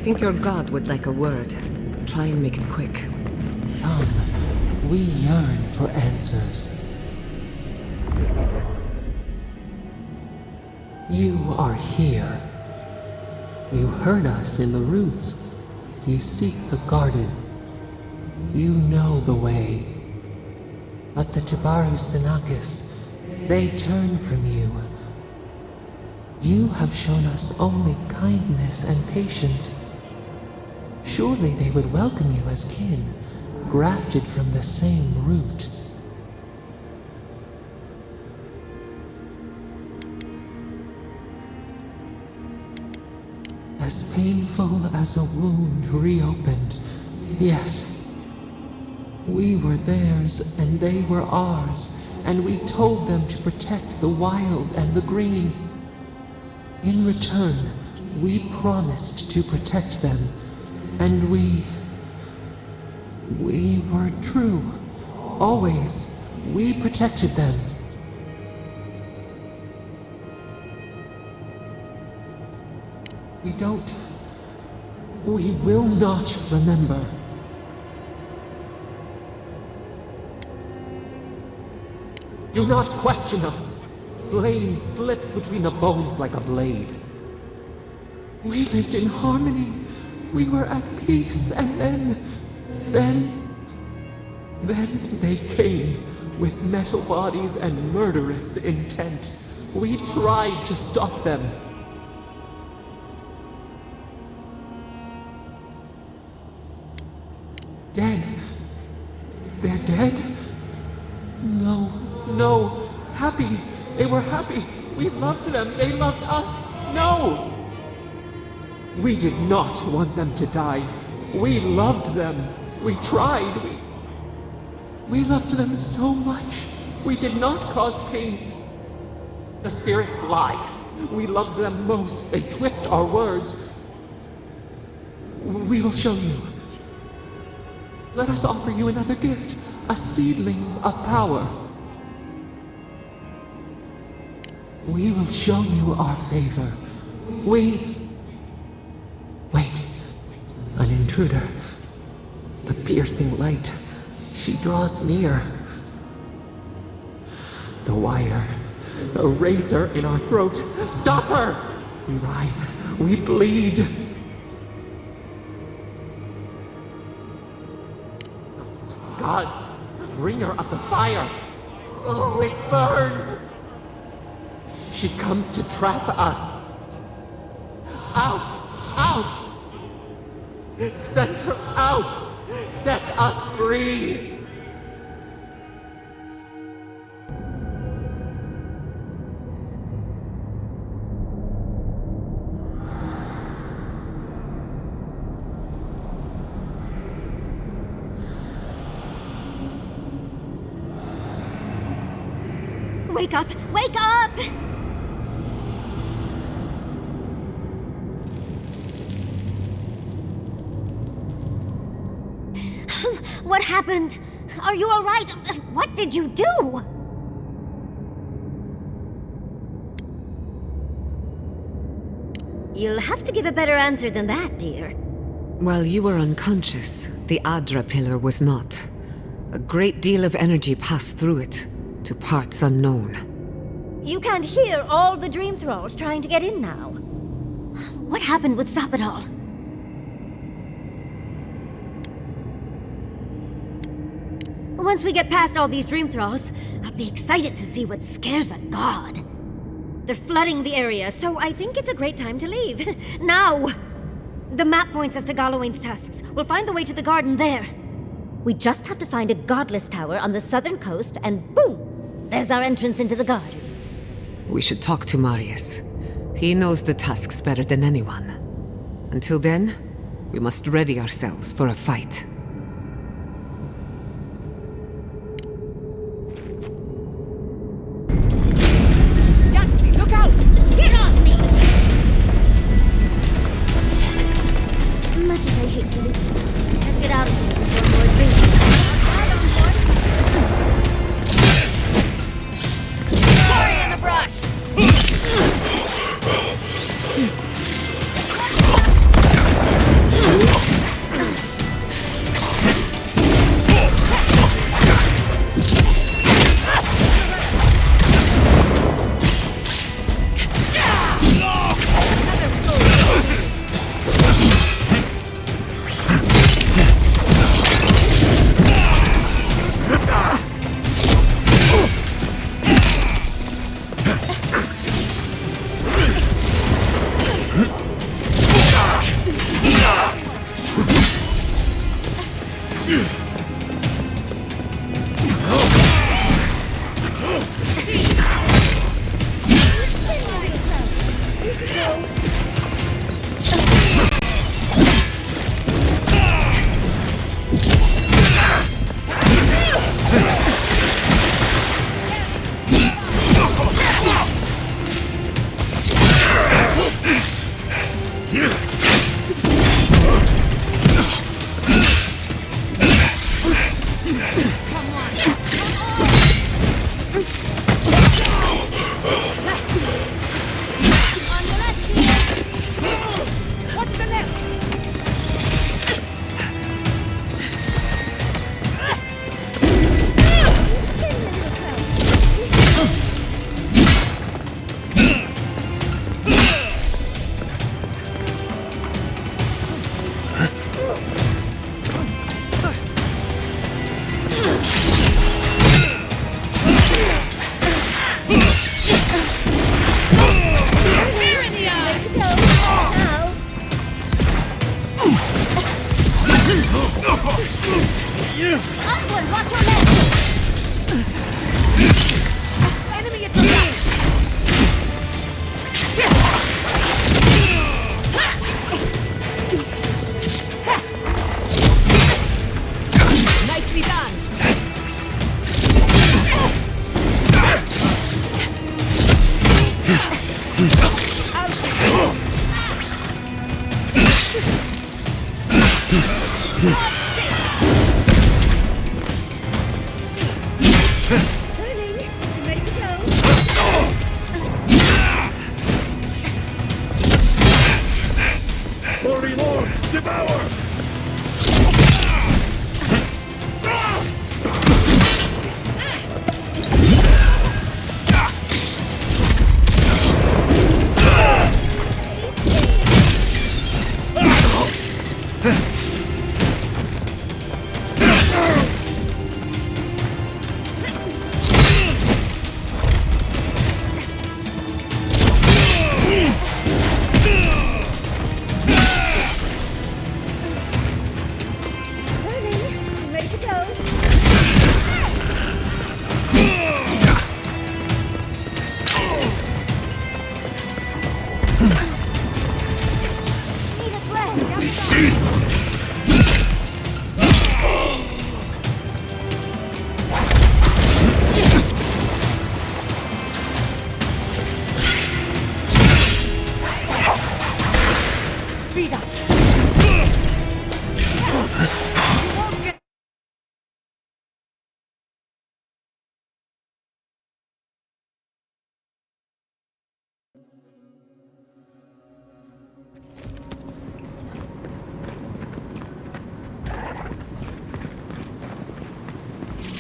think your god would like a word. Try and make it quick. Come, we yearn for answers. You are here. You heard us in the roots. You seek the garden. You know the way. But the Jabaru Sinakis, they turn from you. You have shown us only kindness and patience. Surely they would welcome you as kin, grafted from the same root. As painful as a wound reopened, yes. We were theirs and they were ours, and we told them to protect the wild and the green. In return, we promised to protect them, and we were true. Always, we protected them. We will not remember. Do not question us. Blame slips between the bones like a blade. We lived in harmony. We were at peace, and then they came with metal bodies and murderous intent. We tried to stop them. Dead? They're dead? No. Happy. They were happy. We loved them. They loved us. No! We did not want them to die. We loved them. We tried. We loved them so much. We did not cause pain. The spirits lie. We loved them most. They twist our words. We will show you. Let us offer you another gift. A seedling of power. We will show you our favor. Wait. An intruder. The piercing light. She draws near. The wire. A razor in our throat. Stop her! We writhe. We bleed. Gods, bringer of the fire. Oh, it burns. She comes to trap us. Out! Send her out! Set us free! Wake up! Wake up! What happened? Are you all right? What did you do? You'll have to give a better answer than that, dear. While you were unconscious, the Adra pillar was not. A great deal of energy passed through it, to parts unknown. You can't hear all the dream thralls trying to get in now. What happened would stop it all? Once we get past all these dream thralls, I'll be excited to see what scares a god. They're flooding the area, so I think it's a great time to leave. Now! The map points us to Galawain's tusks. We'll find the way to the garden there. We just have to find a godless tower on the southern coast, and boom! There's our entrance into the garden. We should talk to Marius. He knows the tusks better than anyone. Until then, we must ready ourselves for a fight. Turning. I'm ready to go. Holy Lord, devour!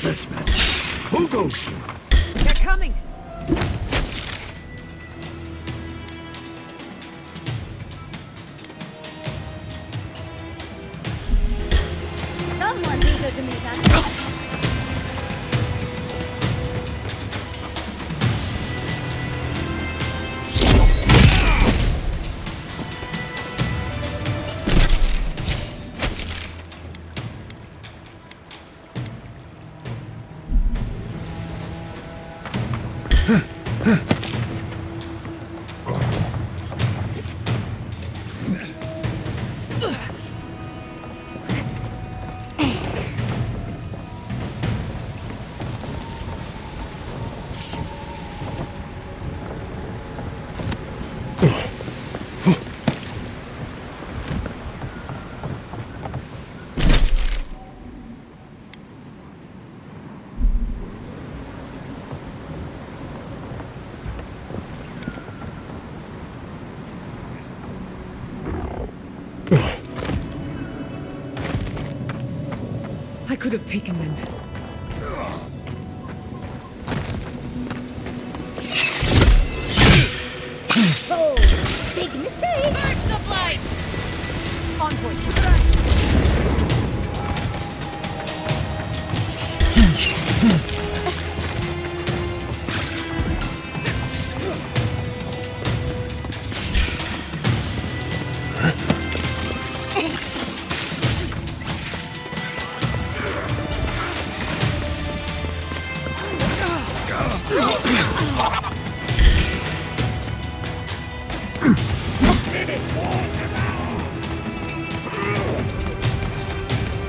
Fetchman. Who goes you? They're coming! Someone's eager to meet us. I could have taken them. Oh, big mistake! March the flight! On point.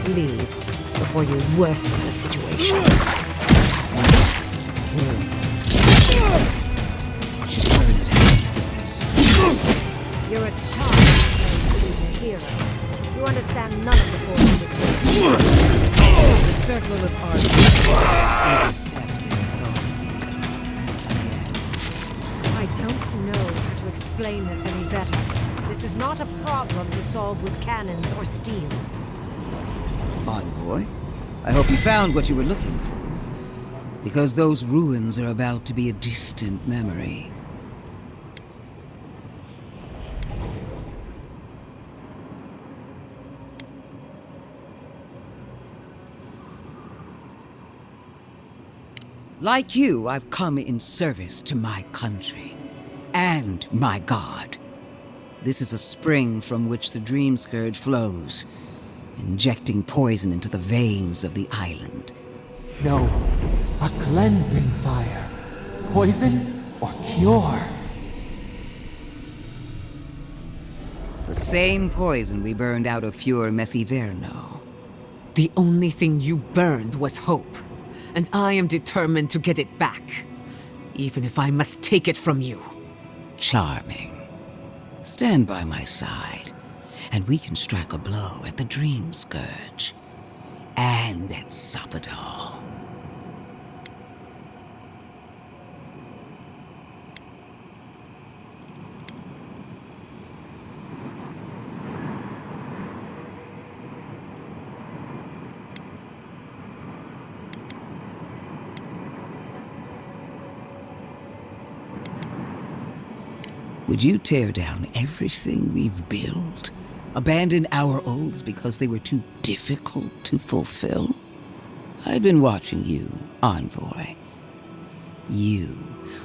Leave before you worsen the situation. You're a child, a hero. You understand none of the forces of nature. The circle of art. I don't know how to explain this any better. This is not a problem to solve with cannons or steel. Envoy, I hope you found what you were looking for. Because those ruins are about to be a distant memory. Like you, I've come in service to my country. And my god. This is a spring from which the Dream Scourge flows, injecting poison into the veins of the island. No, a cleansing fire. Poison or cure? The same poison we burned out of Fior Messiverno. The only thing you burned was hope, and I am determined to get it back, even if I must take it from you. Charming. Stand by my side, and we can strike a blow at the Dream Scourge. And at Sapadal. Would you tear down everything we've built? Abandon our oaths because they were too difficult to fulfill? I've been watching you, envoy. You,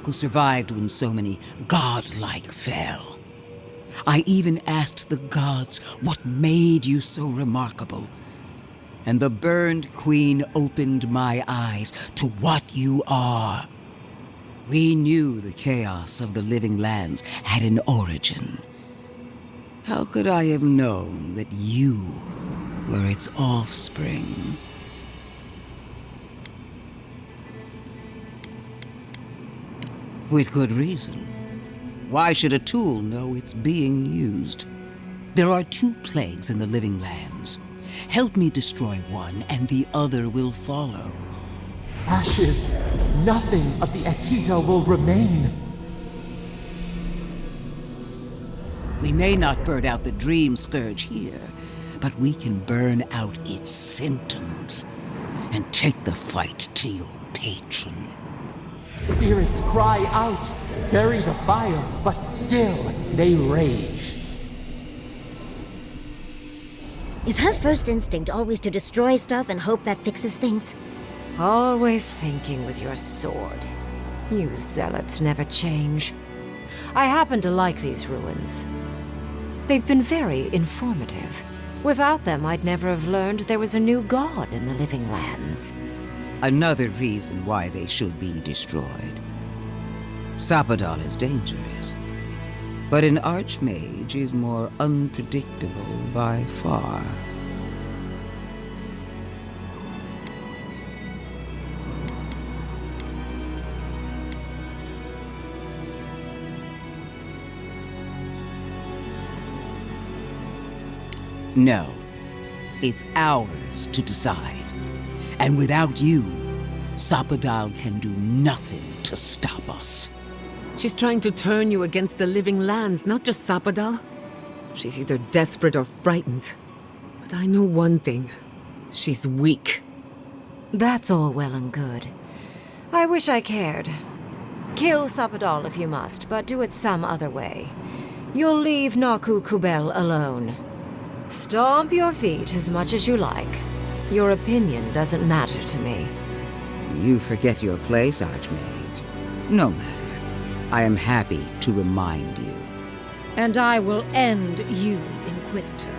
who survived when so many godlike fell. I even asked the gods what made you so remarkable. And the burned queen opened my eyes to what you are. We knew the chaos of the living lands had an origin. How could I have known that you were its offspring? With good reason. Why should a tool know it's being used? There are 2 plagues in the living lands. Help me destroy one, and the other will follow. Ashes, nothing of the Akita will remain. We may not burn out the Dream Scourge here, but we can burn out its symptoms and take the fight to your patron. Spirits cry out, bury the fire, but still they rage. Is her first instinct always to destroy stuff and hope that fixes things? Always thinking with your sword. You zealots never change. I happen to like these ruins. They've been very informative. Without them, I'd never have learned there was a new god in the living lands. Another reason why they should be destroyed. Sapadal is dangerous, but an archmage is more unpredictable by far. No, it's ours to decide. And without you, Sapadal can do nothing to stop us. She's trying to turn you against the living lands, not just Sapadal. She's either desperate or frightened. But I know one thing. She's weak. That's all well and good. I wish I cared. Kill Sapadal if you must, but do it some other way. You'll leave Naku Kubel alone. Stomp your feet as much as you like. Your opinion doesn't matter to me. You forget your place, Archmage. No matter. I am happy to remind you. And I will end you, Inquisitor.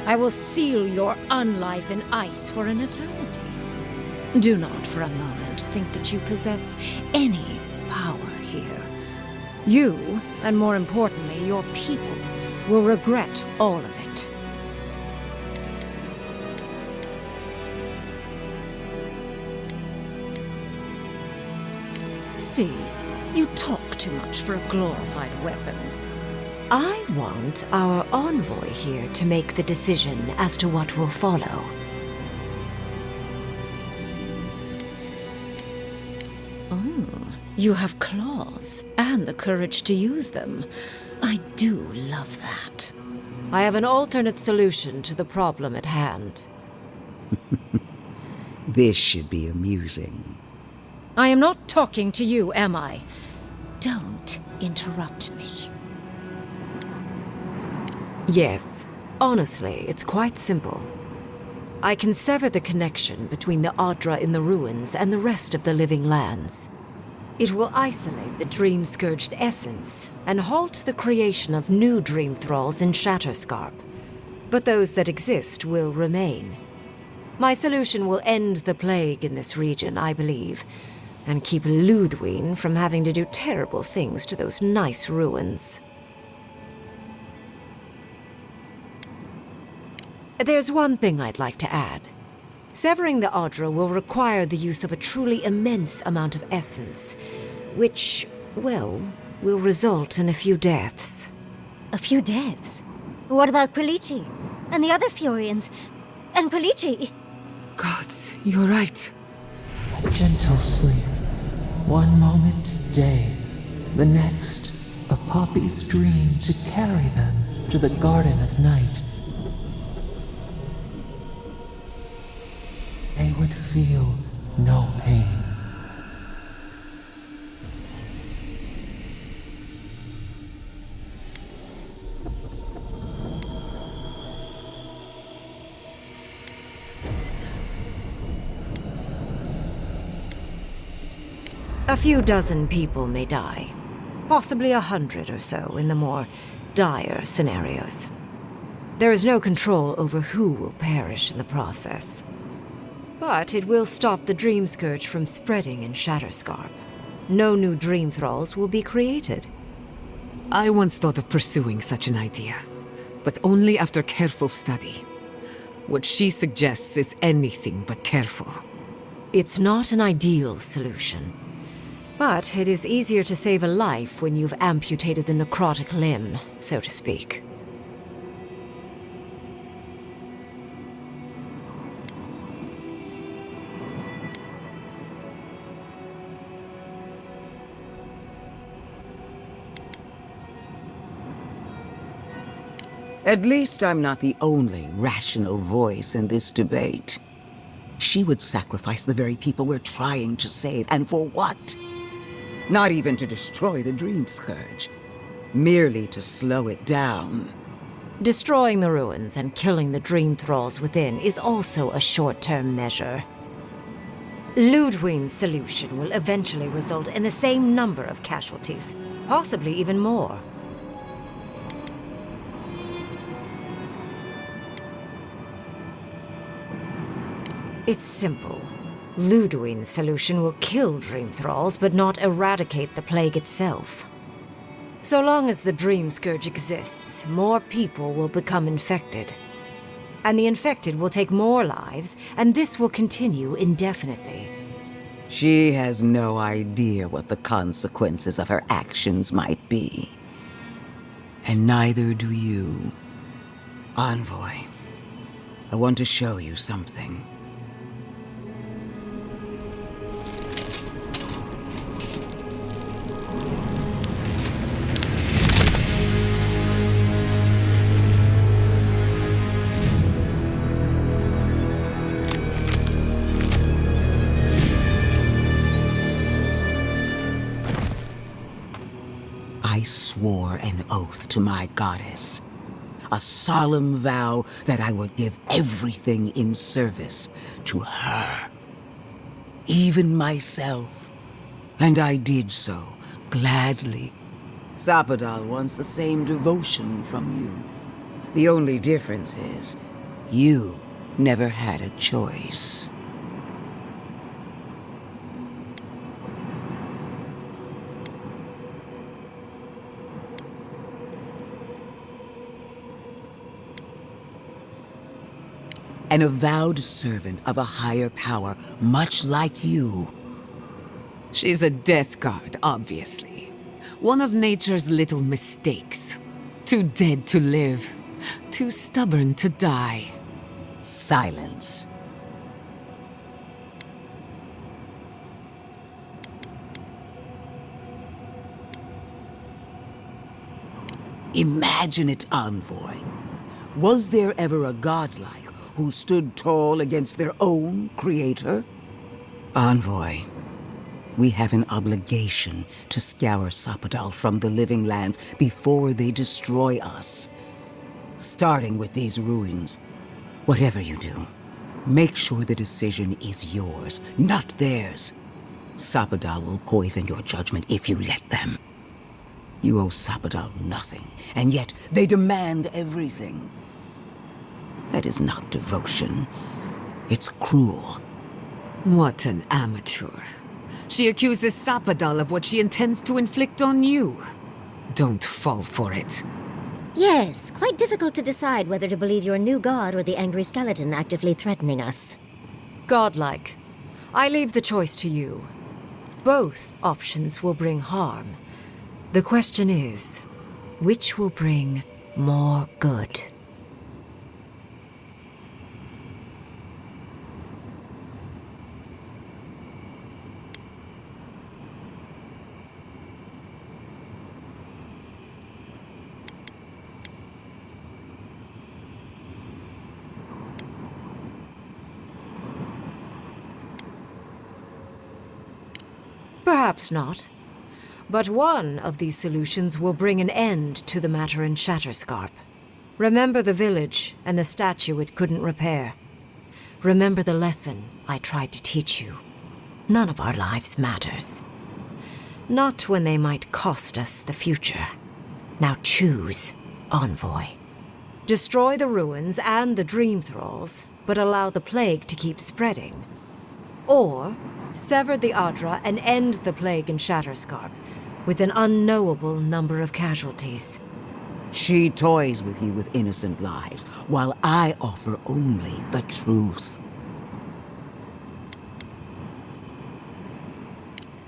I will seal your unlife in ice for an eternity. Do not for a moment think that you possess any power here. You, and more importantly, your people, will regret all of it. See, you talk too much for a glorified weapon. I want our envoy here to make the decision as to what will follow. Oh, you have claws and the courage to use them. I do love that. I have an alternate solution to the problem at hand. This should be amusing. I am not talking to you, am I? Don't interrupt me. Yes, honestly, it's quite simple. I can sever the connection between the Adra in the ruins and the rest of the living lands. It will isolate the dream-scourged essence and halt the creation of new dream thralls in Shatterscarp. But those that exist will remain. My solution will end the plague in this region, I believe, and keep Ludwine from having to do terrible things to those nice ruins. There's one thing I'd like to add. Severing the Adra will require the use of a truly immense amount of essence, which, well, will result in a few deaths. A few deaths? What about Quilici? And the other Furians? And Quilici? Gods, you're right. A gentle sleep. One moment day, the next, a poppy's dream to carry them to the Garden of Night. They would feel no pain. A few dozen people may die. Possibly 100 or so in the more dire scenarios. There is no control over who will perish in the process. But it will stop the Dream Scourge from spreading in Shatterscarp. No new Dream Thralls will be created. I once thought of pursuing such an idea, but only after careful study. What she suggests is anything but careful. It's not an ideal solution. But it is easier to save a life when you've amputated the necrotic limb, so to speak. At least I'm not the only rational voice in this debate. She would sacrifice the very people we're trying to save, and for what? Not even to destroy the Dream Scourge. Merely to slow it down. Destroying the ruins and killing the Dream Thralls within is also a short-term measure. Ludwig's solution will eventually result in the same number of casualties, possibly even more. It's simple. Ludwig's solution will kill Dream Thralls, but not eradicate the plague itself. So long as the Dream Scourge exists, more people will become infected. And the infected will take more lives, and this will continue indefinitely. She has no idea what the consequences of her actions might be. And neither do you. Envoy, I want to show you something. I swore an oath to my goddess. A solemn vow that I would give everything in service to her. Even myself. And I did so, gladly. Sapadal wants the same devotion from you. The only difference is, you never had a choice. An avowed servant of a higher power, much like you. She's a death guard, obviously. One of nature's little mistakes. Too dead to live. Too stubborn to die. Silence. Imagine it, Envoy. Was there ever a godlike who stood tall against their own creator? Envoy, we have an obligation to scour Sapadal from the living lands before they destroy us. Starting with these ruins. Whatever you do, make sure the decision is yours, not theirs. Sapadal will poison your judgment if you let them. You owe Sapadal nothing, and yet they demand everything. That is not devotion. It's cruel. What an amateur. She accuses Sapadal of what she intends to inflict on you. Don't fall for it. Yes, quite difficult to decide whether to believe your new god or the angry skeleton actively threatening us. Godlike. I leave the choice to you. Both options will bring harm. The question is, which will bring more good. Perhaps not. But one of these solutions will bring an end to the matter in Shatterscarp. Remember the village and the statue it couldn't repair. Remember the lesson I tried to teach you. None of our lives matters. Not when they might cost us the future. Now choose, Envoy. Destroy the ruins and the Dream Thralls, but allow the plague to keep spreading. Or sever the Adra and end the plague in Shatterscarp, with an unknowable number of casualties. She toys with you with innocent lives, while I offer only the truth.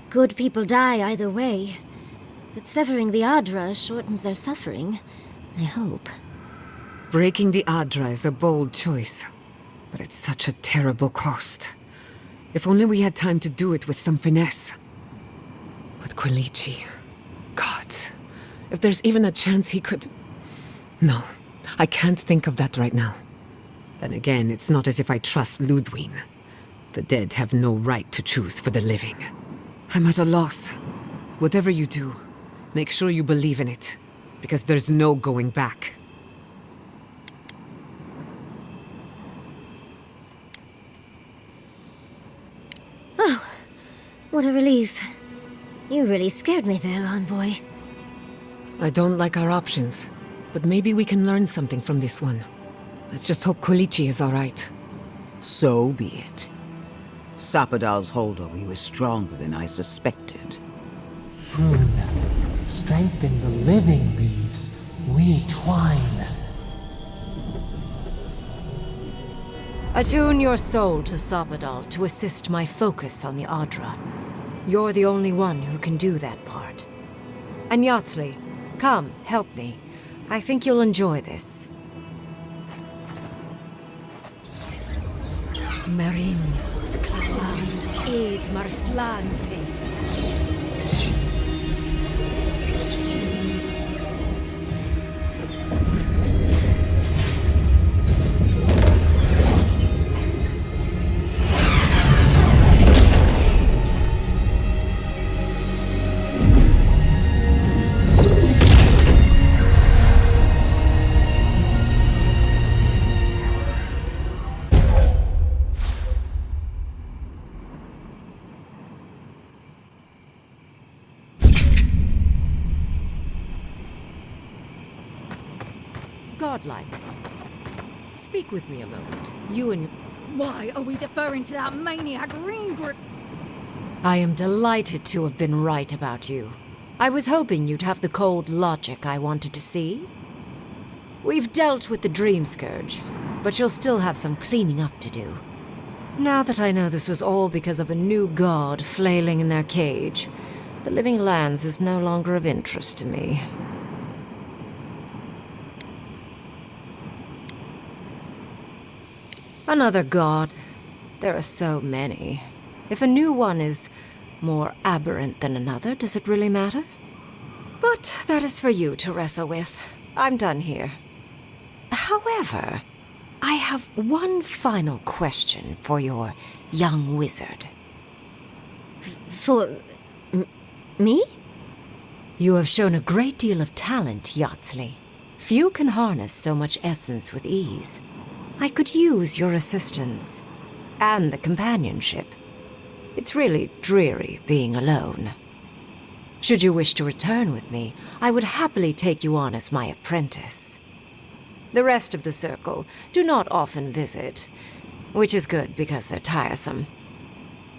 Good people die either way, but severing the Adra shortens their suffering, I hope. Breaking the Adra is a bold choice, but it's such a terrible cost. If only we had time to do it with some finesse. But Quilici... God, if there's even a chance he could... No, I can't think of that right now. Then again, it's not as if I trust Ludwig. The dead have no right to choose for the living. I'm at a loss. Whatever you do, make sure you believe in it, because there's no going back. Oh, what a relief. You really scared me there, Envoy. I don't like our options, but maybe we can learn something from this one. Let's just hope Quilici is all right. So be it. Sapadal's hold over you is stronger than I suspected. Rune, strengthen the living leaves. We twine. Attune your soul to Sapadal to assist my focus on the Adra. You're the only one who can do that part. And Yatsley, come, help me. I think you'll enjoy this. Marinsos clavan ed marslante. Godlike. Speak with me a moment. You and... Why are we deferring to that maniac Ringgr? I am delighted to have been right about you. I was hoping you'd have the cold logic I wanted to see. We've dealt with the Dream Scourge, but you'll still have some cleaning up to do. Now that I know this was all because of a new god flailing in their cage, the Living Lands is no longer of interest to me. Another god. There are so many. If a new one is more aberrant than another, does it really matter? But that is for you to wrestle with. I'm done here. However, I have one final question for your young wizard. For... me? You have shown a great deal of talent, Yatsley. Few can harness so much essence with ease. I could use your assistance. And the companionship. It's really dreary being alone. Should you wish to return with me, I would happily take you on as my apprentice. The rest of the circle do not often visit, which is good because they're tiresome.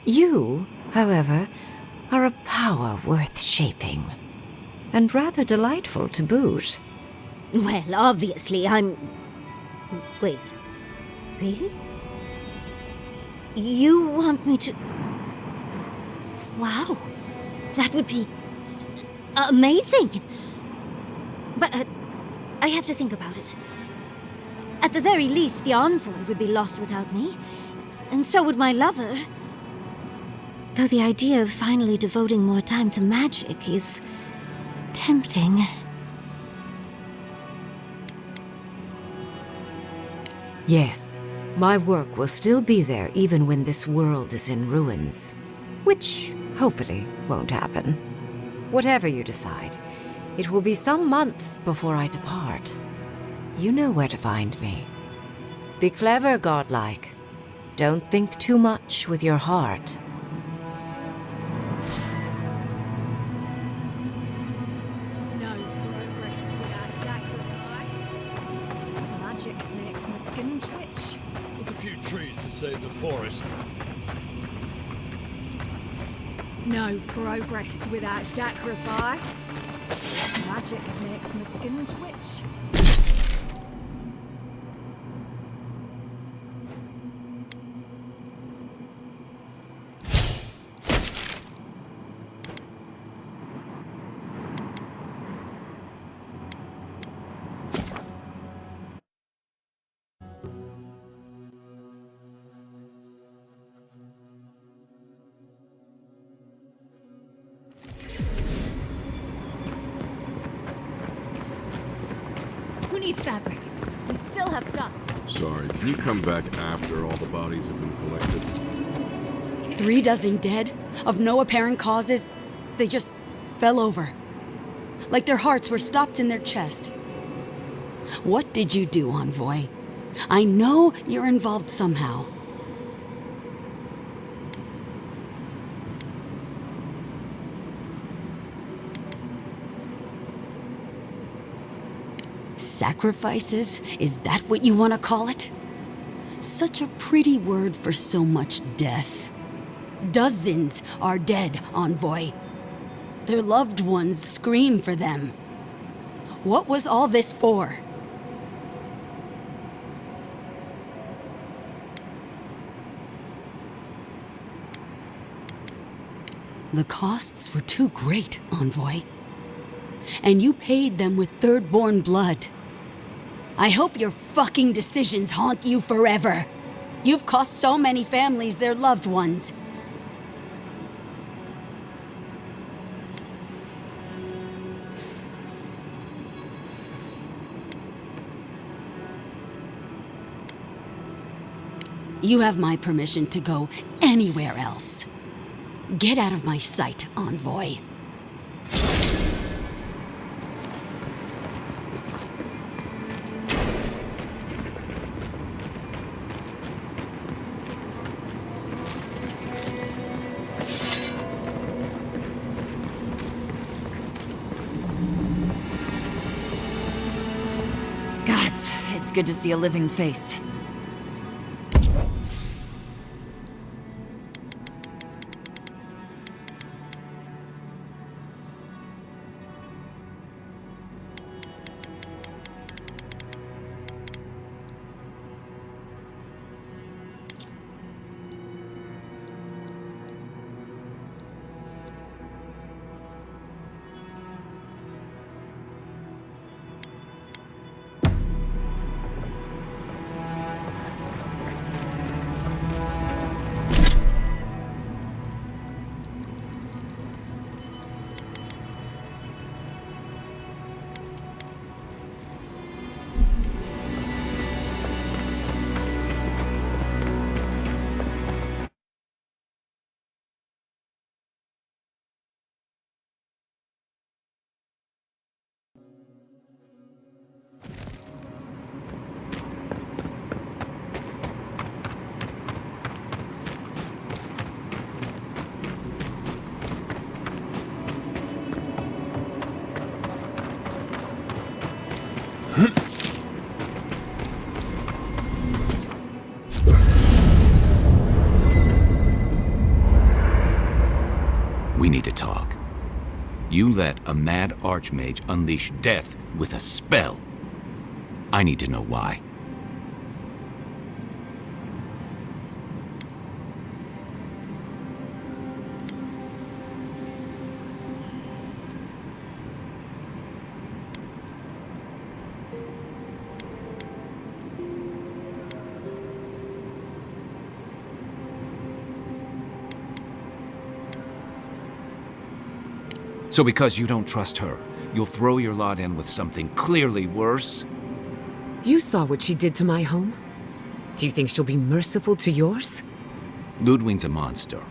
You, however, are a power worth shaping. And rather delightful to boot. Well, obviously, I'm... Wait. Really? You want me to... Wow. That would be... amazing. But... I have to think about it. At the very least, the envoy would be lost without me, and so would my lover. Though the idea of finally devoting more time to magic is tempting. Yes, my work will still be there even when this world is in ruins. Which, hopefully, won't happen. Whatever you decide, it will be some months before I depart. You know where to find me. Be clever, godlike. Don't think too much with your heart. No progress without sacrifice. This magic makes my skin twitch. There's a few trees to save the forest. No progress without sacrifice. This magic makes my skin twitch. Who needs fabric? We still have stuff. Sorry, can you come back after all the bodies have been collected? 3 dozen dead, of no apparent causes. They just fell over. Like their hearts were stopped in their chest. What did you do, Envoy? I know you're involved somehow. Sacrifices? Is that what you want to call it? Such a pretty word for so much death. Dozens are dead, Envoy. Their loved ones scream for them. What was all this for? The costs were too great, Envoy. And you paid them with third-born blood. I hope your fucking decisions haunt you forever. You've cost so many families their loved ones. You have my permission to go anywhere else. Get out of my sight, Envoy. Gods, it's good to see a living face. We need to talk. You let a mad archmage unleash death with a spell. I need to know why. So because you don't trust her, you'll throw your lot in with something clearly worse? You saw what she did to my home. Do you think she'll be merciful to yours? Ludwig's a monster.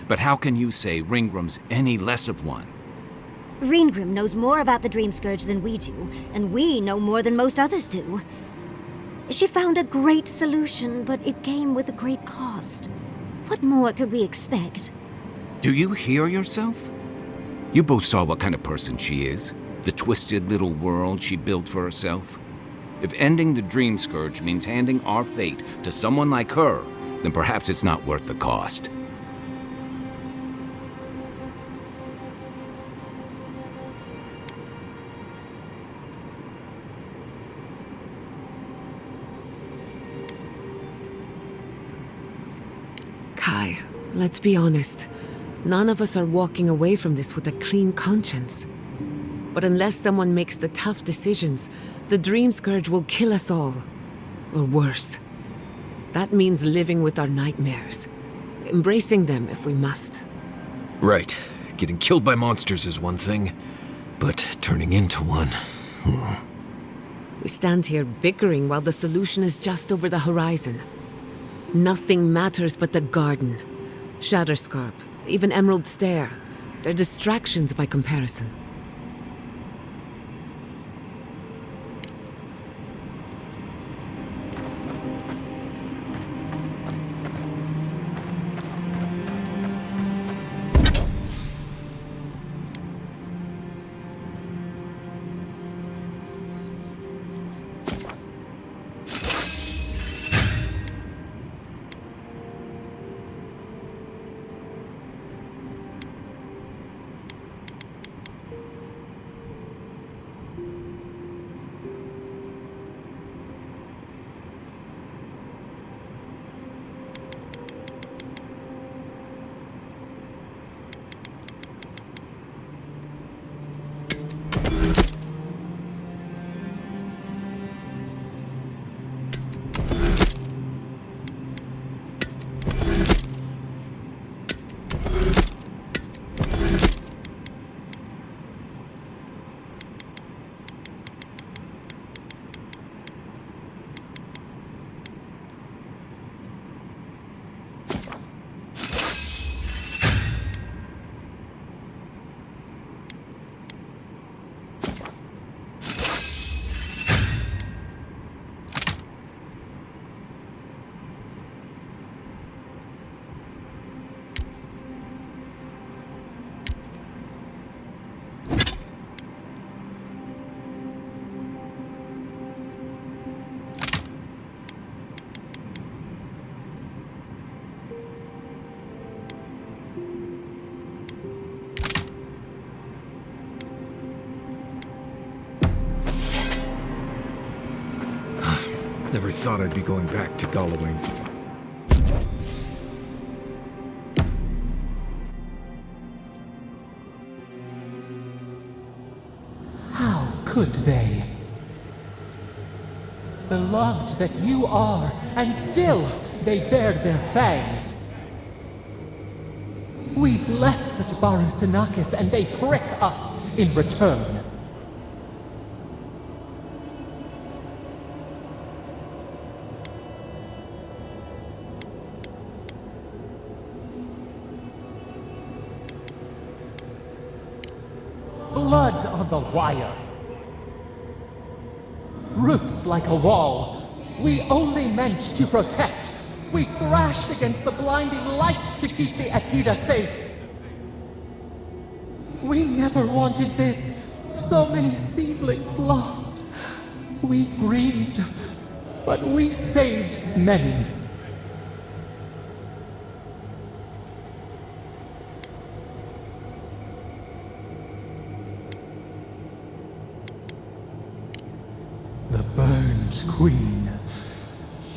But how can you say Ringram's any less of one? Ringrim knows more about the Dream Scourge than we do, and we know more than most others do. She found a great solution, but it came with a great cost. What more could we expect? Do you hear yourself? You both saw what kind of person she is. The twisted little world she built for herself. If ending the Dream Scourge means handing our fate to someone like her, then perhaps it's not worth the cost. Kai, let's be honest. None of us are walking away from this with a clean conscience. But unless someone makes the tough decisions, the Dream Scourge will kill us all. Or worse. That means living with our nightmares. Embracing them if we must. Right. Getting killed by monsters is one thing, but turning into one... We stand here bickering while the solution is just over the horizon. Nothing matters but the garden. Shatterscarp, even Emerald Stair. They're distractions by comparison. Never thought I'd be going back to Gallowing. How could they? Beloved that you are, and still they bared their fangs. We blessed the Tabaru Sinakis, and they prick us in return. Blood on the wire. Roots like a wall. We only meant to protect. We thrashed against the blinding light to keep the Akita safe. We never wanted this. So many seedlings lost. We grieved, but we saved many. The burned queen.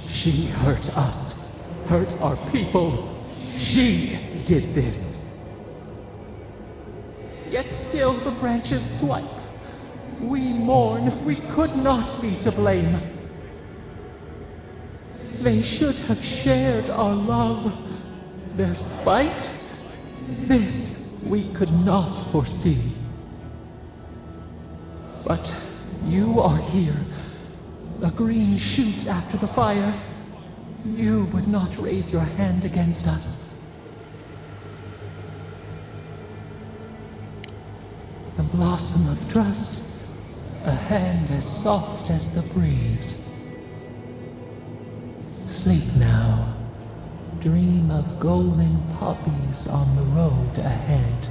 She hurt us, hurt our people. She did this. Yet still the branches swipe. We mourn, we could not be to blame. They should have shared our love. Their spite? This we could not foresee. But you are here. A green shoot after the fire. You would not raise your hand against us. The blossom of trust. A hand as soft as the breeze. Sleep now. Dream of golden poppies on the road ahead.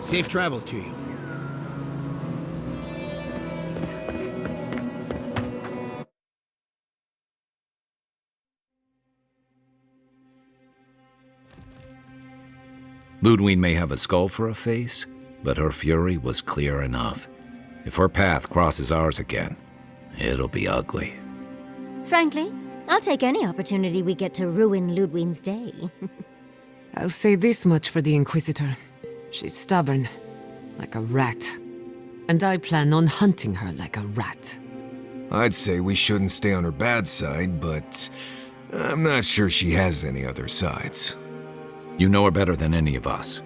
Safe travels to you. Ludwig may have a skull for a face, but her fury was clear enough. If her path crosses ours again, it'll be ugly. Frankly, I'll take any opportunity we get to ruin Ludwig's day. I'll say this much for the Inquisitor. She's stubborn, like a rat. And I plan on hunting her like a rat. I'd say we shouldn't stay on her bad side, but I'm not sure she has any other sides. You know her better than any of us.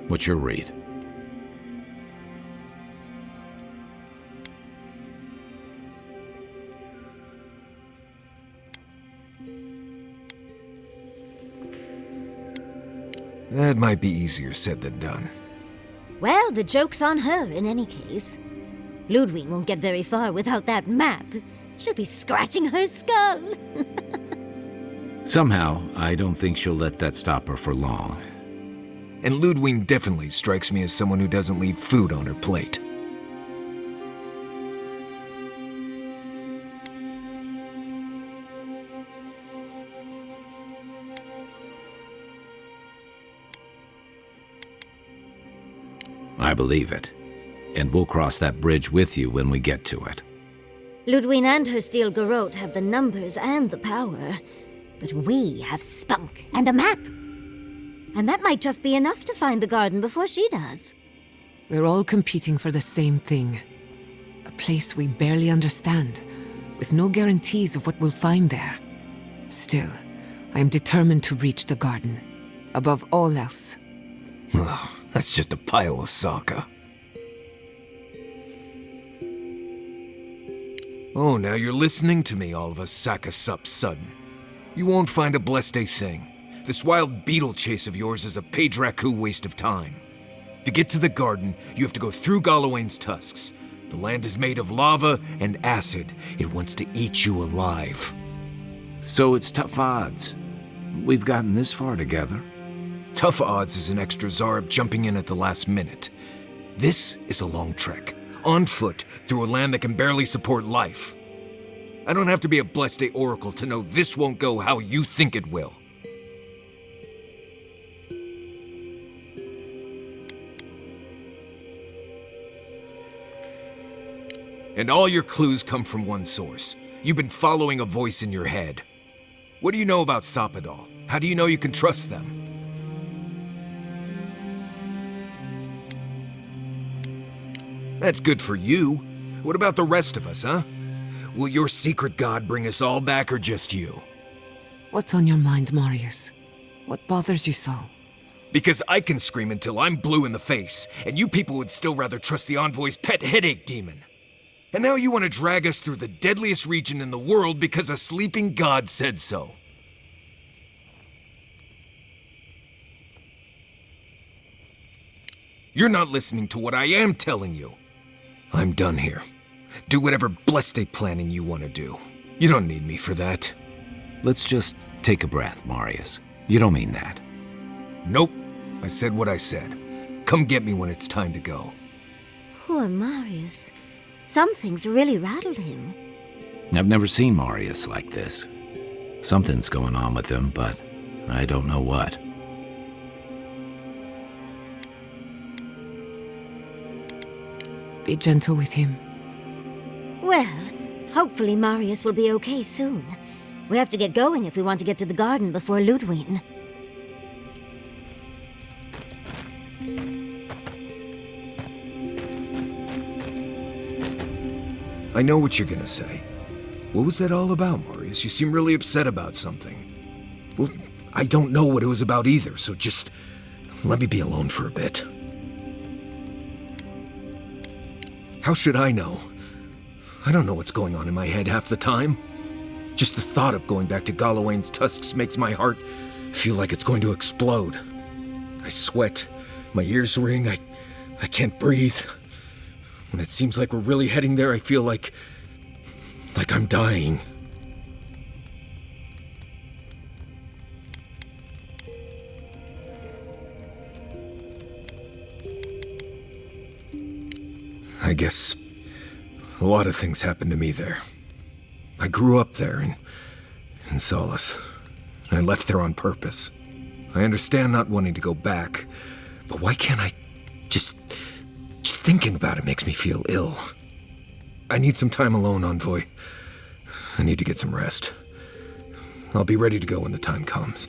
What's your read? That might be easier said than done. Well, the joke's on her in any case. Ludwig won't get very far without that map. She'll be scratching her skull. Somehow, I don't think she'll let that stop her for long. And Ludwig definitely strikes me as someone who doesn't leave food on her plate. I believe it. And we'll cross that bridge with you when we get to it. Ludwig and her steel garrote have the numbers and the power, but we have spunk and a map. And that might just be enough to find the garden before she does. We're all competing for the same thing. A place we barely understand, with no guarantees of what we'll find there. Still, I am determined to reach the garden, above all else. Ugh, that's just a pile of Sokka. Oh, now you're listening to me, all of a sack of sup sudden. You won't find a blessed a thing. This wild beetle chase of yours is a page-raku waste of time. To get to the garden, you have to go through Galawain's tusks. The land is made of lava and acid. It wants to eat you alive. So it's tough odds. We've gotten this far together. Tough odds is an extra Zarb jumping in at the last minute. This is a long trek, on foot, through a land that can barely support life. I don't have to be a blessed a oracle to know this won't go how you think it will. And all your clues come from one source. You've been following a voice in your head. What do you know about Soppadal? How do you know you can trust them? That's good for you. What about the rest of us, huh? Will your secret god bring us all back, or just you? What's on your mind, Marius? What bothers you so? Because I can scream until I'm blue in the face, and you people would still rather trust the Envoy's pet headache demon. And now you want to drag us through the deadliest region in the world because a sleeping god said so. You're not listening to what I am telling you. I'm done here. Do whatever blessed planning you want to do. You don't need me for that. Let's just take a breath, Marius. You don't mean that. Nope. I said what I said. Come get me when it's time to go. Poor Marius. Something's really rattled him. I've never seen Marius like this. Something's going on with him, but I don't know what. Be gentle with him. Well, hopefully Marius will be okay soon. We have to get going if we want to get to the garden before Ludwig. I know what you're gonna say. What was that all about, Marius? You seem really upset about something. Well, I don't know what it was about either, so just let me be alone for a bit. How should I know? I don't know what's going on in my head half the time. Just the thought of going back to Galawain's tusks makes my heart feel like it's going to explode. I sweat, my ears ring, I can't breathe. When it seems like we're really heading there, I feel like I'm dying. I guess a lot of things happened to me there. I grew up there in Solace, and I left there on purpose. I understand not wanting to go back, but why can't I just thinking about it makes me feel ill. I need some time alone, Envoy. I need to get some rest. I'll be ready to go when the time comes.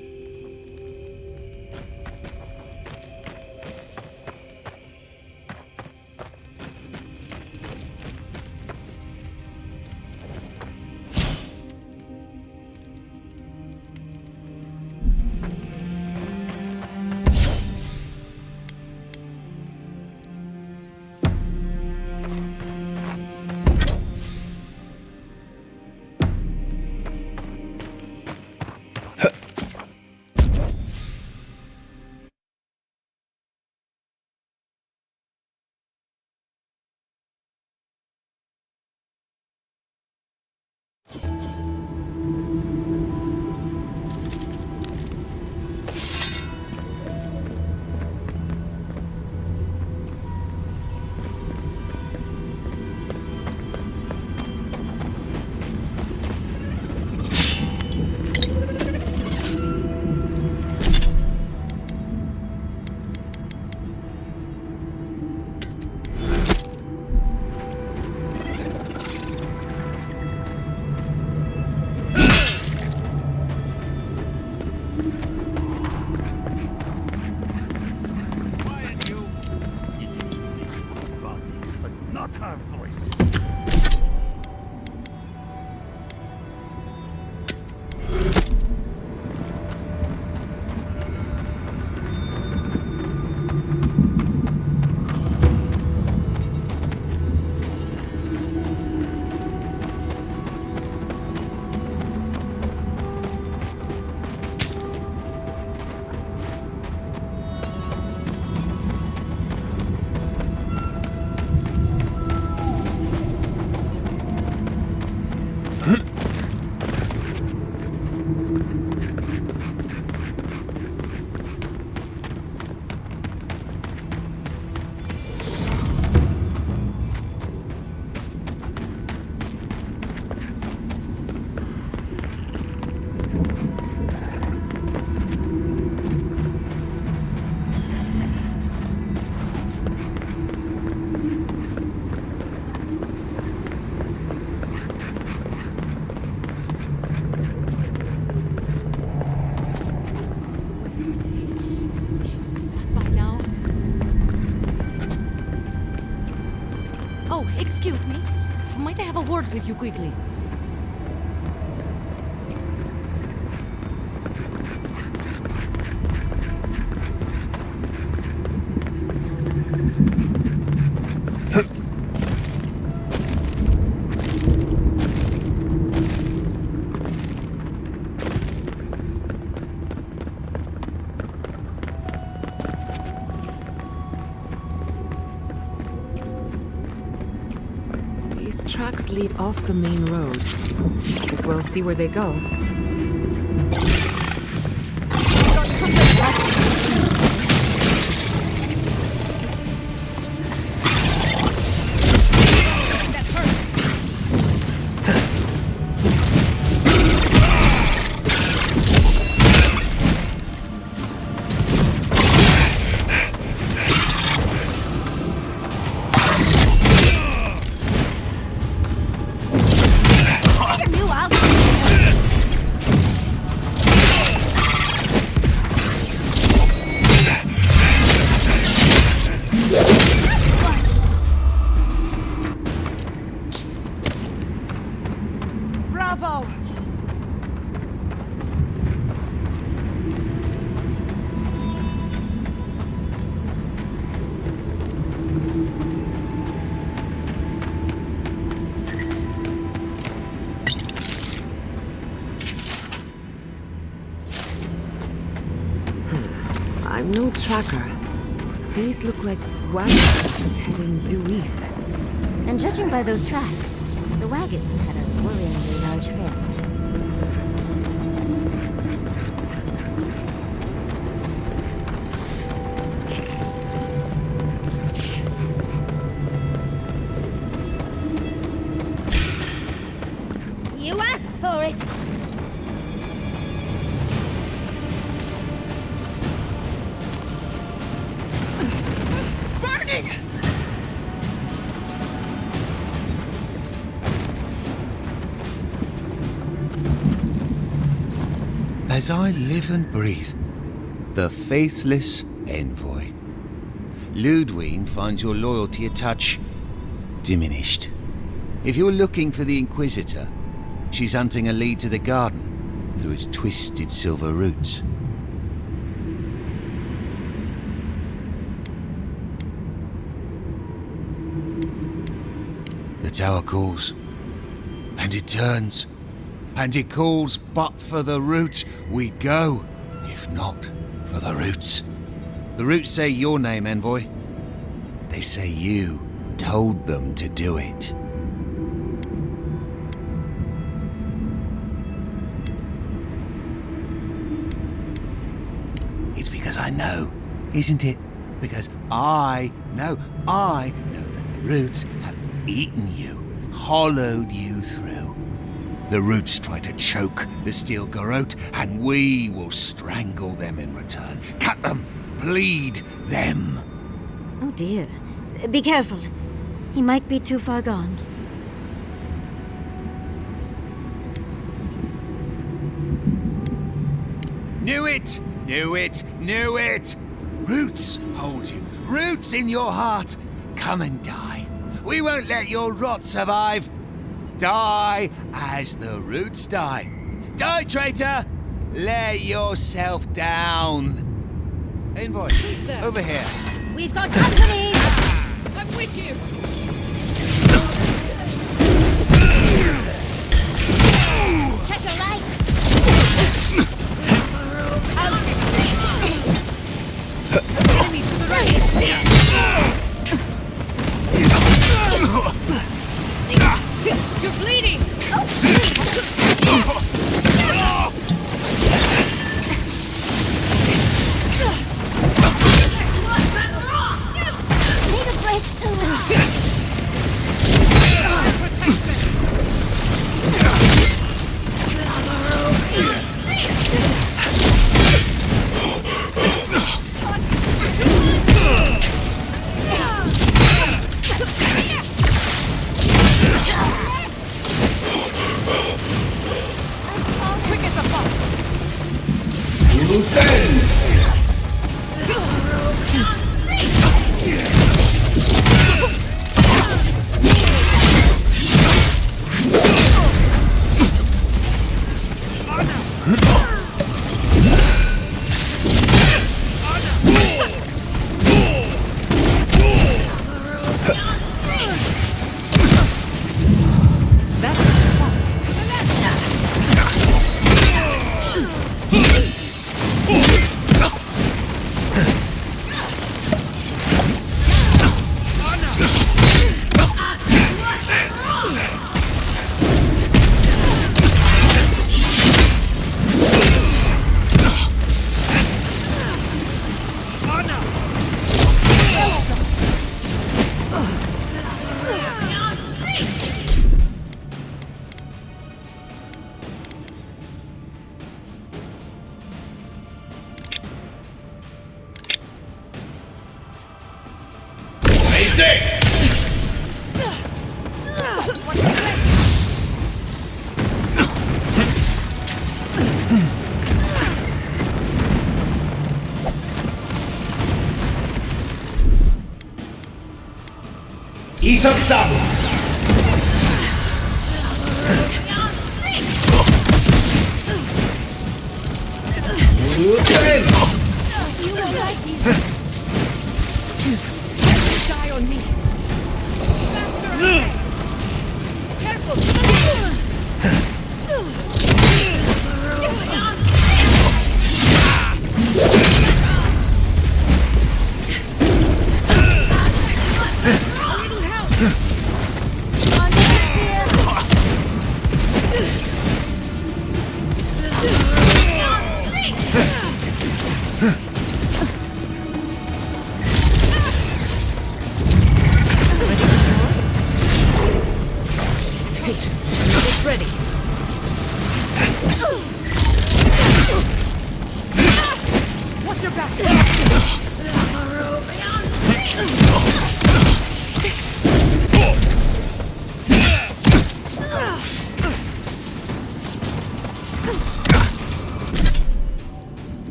Excuse me. Might I have a word with you quickly? Tracks lead off the main road. As well see where they go. No tracker. These look like wagon tracks heading due east. And judging by those tracks, the wagon had a worryingly large ferret. You asked for it! Burning! As I live and breathe, the faithless envoy. Ludwine finds your loyalty a touch diminished. If you're looking for the Inquisitor, she's hunting a lead to the garden through its twisted silver roots. The tower calls, and it turns, and it calls, but for the roots we go, if not for the roots. The roots say your name, envoy. They say you told them to do it. It's because I know, isn't it? Because I know that the roots have eaten you, hollowed you through. The roots try to choke the steel garrote, and we will strangle them in return. Cut them, bleed them. Oh dear. Be careful. He might be too far gone. Knew it! Knew it! Knew it! Roots hold you. Roots in your heart. Come and die. We won't let your rot survive. Die as the roots die. Die, traitor! Lay yourself down. Envoy, over here. We've got company! I'm with you! Check your right! Enemy to the right! You're bleeding! Need a break soon! Quick as a fox! 이석삼 Die on me! Careful!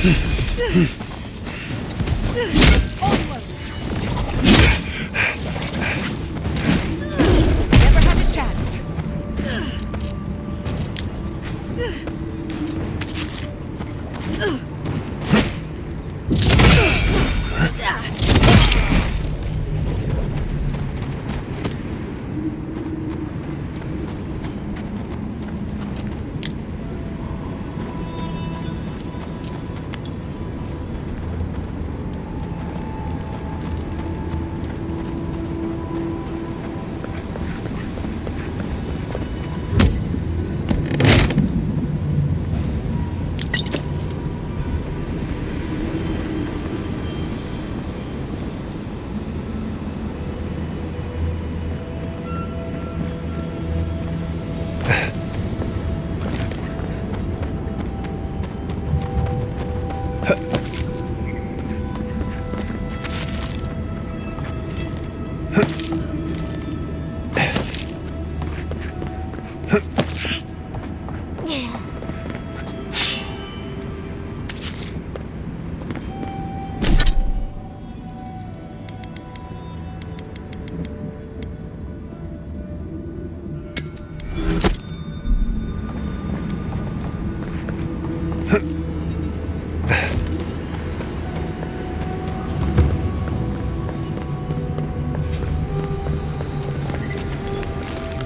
Never had a chance.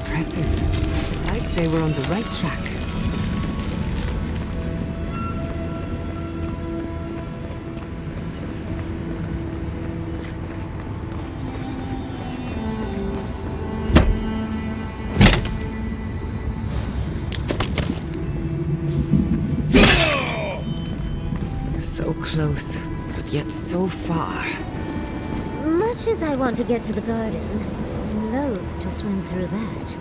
Impressive. I'd say we're on the right track. So close, but yet so far. Much as I want to get to the garden, I'm loath to swim through that.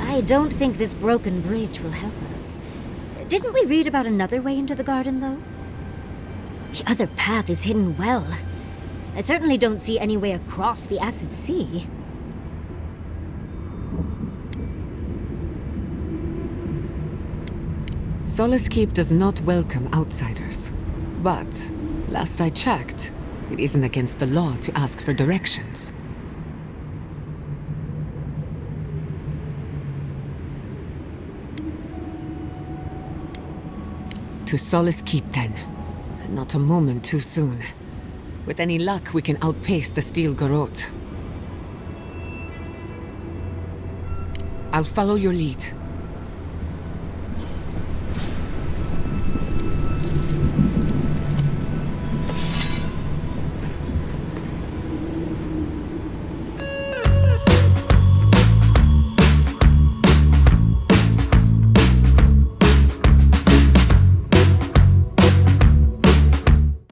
I don't think this broken bridge will help us. Didn't we read about another way into the garden, though? The other path is hidden well. I certainly don't see any way across the acid sea. Solace Keep does not welcome outsiders. But, last I checked, it isn't against the law to ask for directions. To Solace Keep, then. Not a moment too soon. With any luck, we can outpace the Steel Garrote. I'll follow your lead.